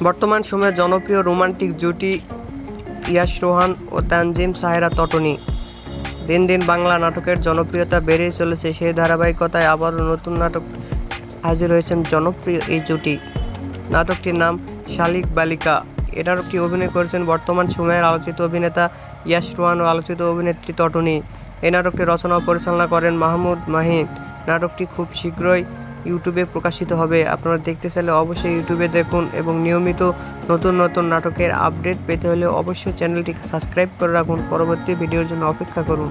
বর্তমান সময়ে জনপ্রিয় রোমান্টিক জুটি ইয়াশ রোহান ও তানজিম সাহেরা তটনি। দিন দিন বাংলা নাটকের জনপ্রিয়তা বেড়েই চলেছে। সেই ধারাবাহিকতায় আবারও নতুন নাটক হাজির হয়েছেন জনপ্রিয় এই জুটি। নাটকটির নাম শালিক বালিকা। এ নাটকটি অভিনয় করেছেন বর্তমান সময়ের আলোচিত অভিনেতা ইয়াশ রোহান ও আলোচিত অভিনেত্রী তটনি। এই নাটকটি রচনা ও পরিচালনা করেন মাহমুদ মাহিন। নাটকটি খুব শীঘ্রই ইউটিউবে প্রকাশিত হবে। আপনারা দেখতে চাইলে অবশ্যই ইউটিউবে দেখুন এবং নিয়মিত নতুন নতুন নাটকের আপডেট পেতে হলে অবশ্যই চ্যানেলটিকে সাবস্ক্রাইব করে রাখুন। পরবর্তী ভিডিওর জন্য অপেক্ষা করুন।